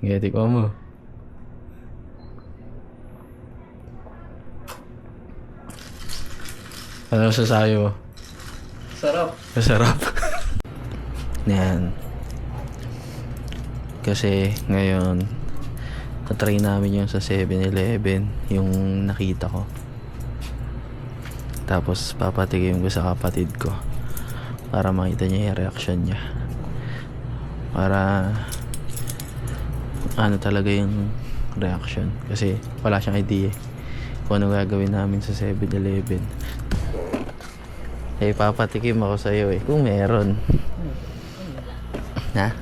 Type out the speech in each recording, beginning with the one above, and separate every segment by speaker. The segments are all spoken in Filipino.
Speaker 1: Geti ko mo. Ano sasabi mo?
Speaker 2: Sarap.
Speaker 1: Masarap. Yan. Kasi ngayon, tatry namin yung sa 7-Eleven, yung nakita ko. Tapos papatikim ko sa kapatid ko para makita niya yung reaction niya. Para ano talaga yung reaction. Kasi wala siyang idea kung ano gagawin namin sa 7-Eleven. Eh, papatikim ako sa'yo eh. Kung meron. Ha?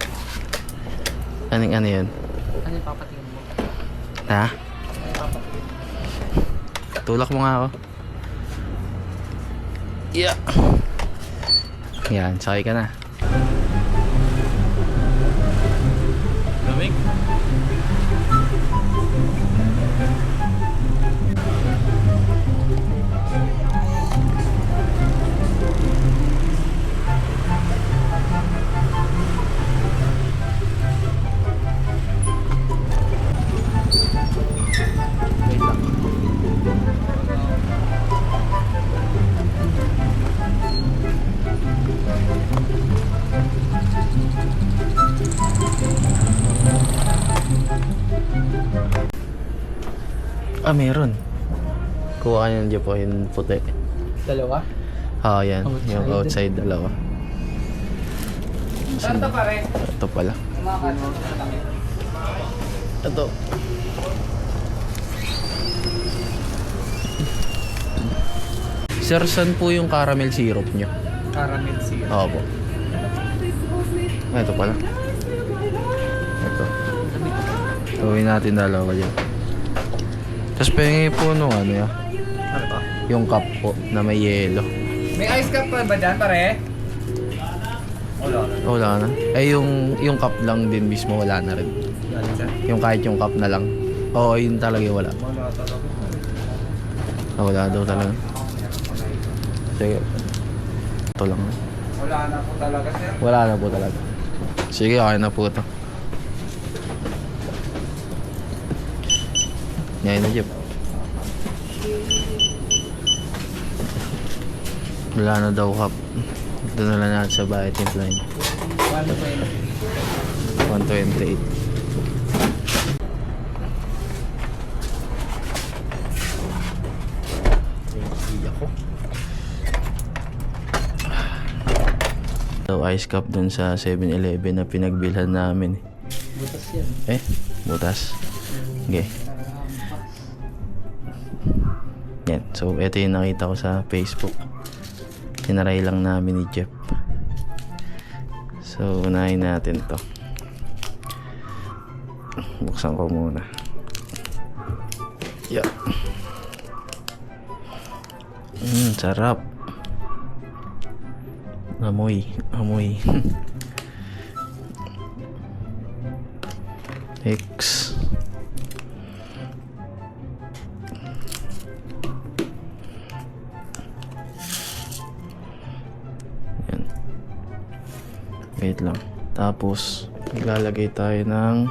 Speaker 1: Ano yun?
Speaker 2: Ano yung papatingin mo?
Speaker 1: Ha?
Speaker 2: Ano yung papatingin mo?
Speaker 1: Tulak mo nga ako. Yeah. Yan, sakay ka na. Lamig. Wait lang. Ah, meron. Kuha ka niyan dyan po yung puti.
Speaker 2: Dalawa?
Speaker 1: Ah, yan.
Speaker 2: Outside.
Speaker 1: Yung outside dalawa.
Speaker 2: Saan ito pare?
Speaker 1: Ito pala.
Speaker 2: Kumakasal sa langit.
Speaker 1: Ito. Sir, saan po yung caramel syrup nyo?
Speaker 2: Caramel syrup.
Speaker 1: Oo po. Ah, ito pala. Ito. Gawin natin dalawa dyan. Tapos pengi po nung ano yan.
Speaker 2: Ano ba?
Speaker 1: Yung cup po na may yelo.
Speaker 2: May ice cup pa ba dyan pare? Wala na.
Speaker 1: Wala na. Eh yung cup lang din mismo wala na rin.
Speaker 2: Galing dyan?
Speaker 1: Yung kahit yung cup na lang. Oo, yun talaga yung wala.
Speaker 2: Wala talaga.
Speaker 1: Ah, wala daw talaga. Sige. Ito lang.
Speaker 2: Wala na po talaga sir.
Speaker 1: Wala na po talaga. Sige, okay na po ito. Ngayon na, Jeep. Wala na daw cup. Ito na lang natin sa bahay timplahin. 128. So, ice cup dun sa 7-Eleven na pinagbilhan namin.
Speaker 2: Butas yan.
Speaker 1: Eh, butas. Okay. Yan. So, ito yung nakita ko sa Facebook. Tinaray lang namin ni Jeff. So, unahin natin to. Buksan ko muna. Yeah. Sarap. Amoy. X. Yan. Wait lang. Tapos, maglalagay tayo ng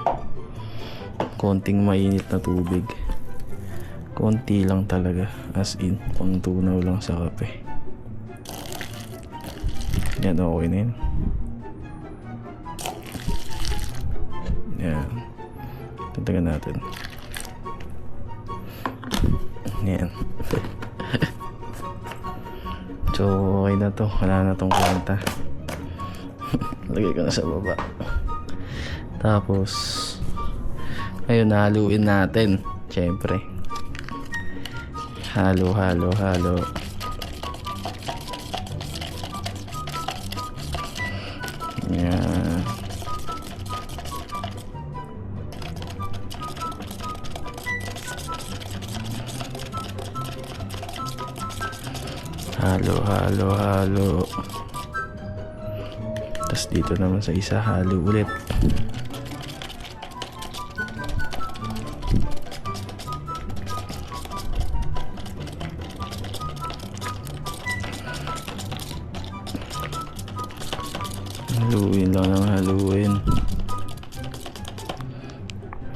Speaker 1: konting mainit na tubig. Konti lang talaga. As in, pang tunaw lang sa kape. Yan, okay na yun. Yan. Tatagan natin. Yan. So, okay na to. Wala na tong kwenta. Lagay ko na sa baba. Tapos, ayun, haluin natin. Siyempre. Halo. Yan. Halo. Tapos dito naman sa isa, halo ulit. Haluin lang ng haluin.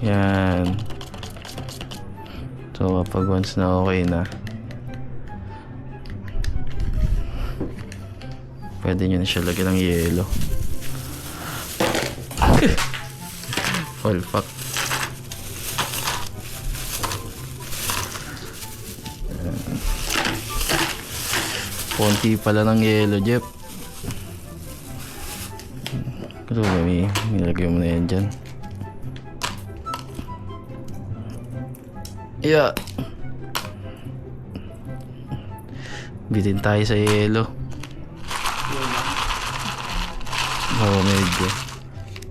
Speaker 1: Yan. So kapag once na okay na, pwede nyo na siya lagyan ng yelo. All fuck. Konti pala ng yelo, Jeff. Pero nilagay mo na yan dyan. Yeah. Bitin tayo sa yelo. Oo, medyo.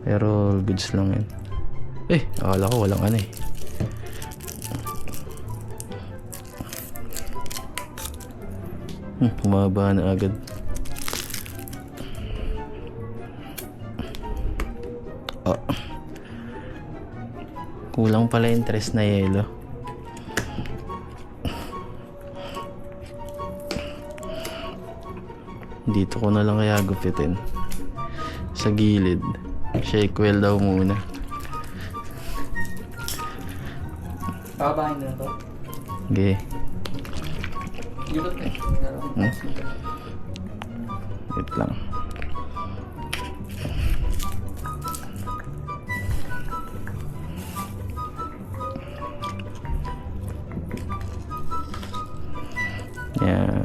Speaker 1: Pero goods lang yan. Akala ko walang ano eh. Bumaba na agad. Kulang pala yung tres na yelo. Dito ko na lang kaya gupitin. Sa gilid. Shake well daw muna.
Speaker 2: Pabahin na to.
Speaker 1: Okay.
Speaker 2: Gilot eh.
Speaker 1: Wait lang. Yan.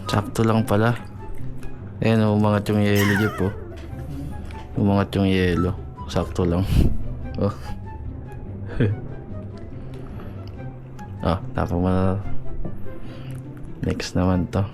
Speaker 1: Sakto lang pala. Ayan, umangat yung yelo, Jeff, oh. Umangat yung yelo. Sakto lang. Oh. Tapos next naman to.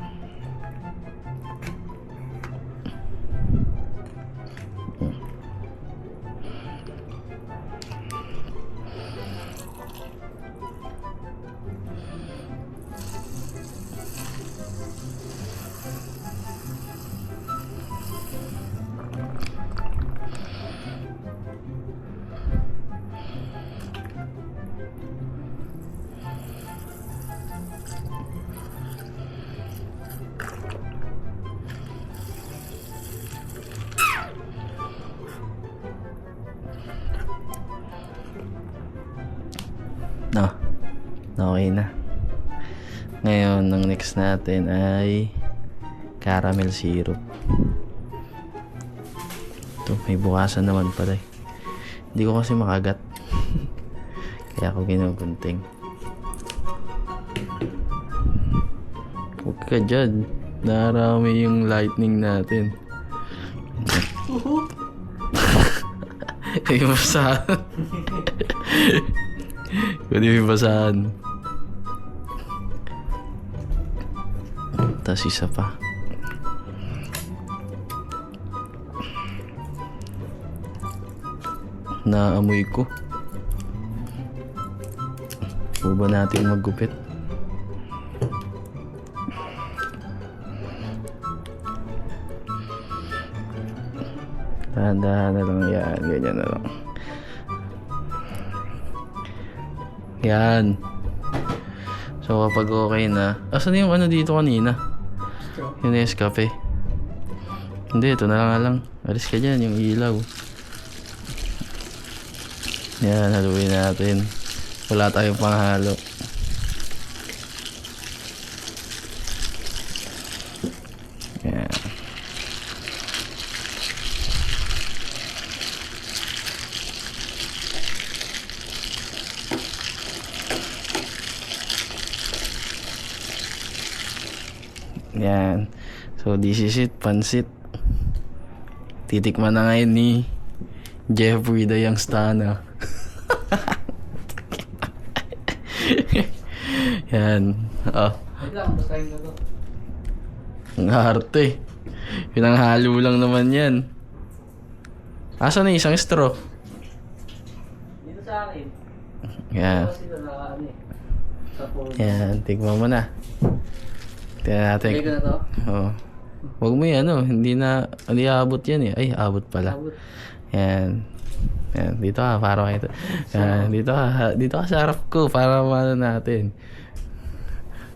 Speaker 1: Okay na. Ngayon, ang next natin ay caramel syrup. Ito, may bukasan naman pala eh. Hindi ko kasi makagat. Kaya ako ginugunting. Huwag ka dyan. Narami yung lightning natin. Yung basahan. Pwede yung basahan. Tapos isa pa. Naamoy ko. Huwag ba natin maggupit? Dahan-dahan na lang yan. Ganyan na lang. Yan. So kapag okay na. Asan yung ano dito kanina? Yung Nescafe. Hindi, ito na lang. Alis ka dyan, yung ilaw. Yan, haluin natin. Wala tayong panghalo. Yan. Yan. So this is it, pansit. Titikman na ngayon ni Jeffrey the Youngstana. Yan.
Speaker 2: Wait lang, basahin na to.
Speaker 1: Ang arte. Pinanghalo lang naman yan. Asan na isang straw?
Speaker 2: Dito sa akin.
Speaker 1: Yan.
Speaker 2: Kasi na ano eh. Sa phone.
Speaker 1: Yan, tignan mo na. Tingnan natin.
Speaker 3: Lagay ko na to.
Speaker 1: Oo. Huwag mo yan, hindi aabot yan eh. Ay, abot pala.
Speaker 3: Abot.
Speaker 1: Yan. Yan, dito ka, para kayo. Yan, dito ka sa harap ko, para maano natin.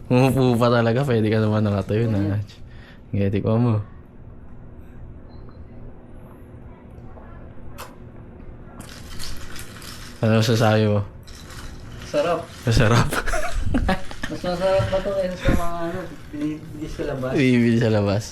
Speaker 1: Umupo pa talaga, pwede ka naman nakatayo na. Ngeti ko mo. Ano sasabi mo?
Speaker 3: Sarap.
Speaker 1: Masarap.
Speaker 3: Mas masarap ba ito kaysa sa mga ano, binibigis sa labas?
Speaker 1: Bibili sa labas.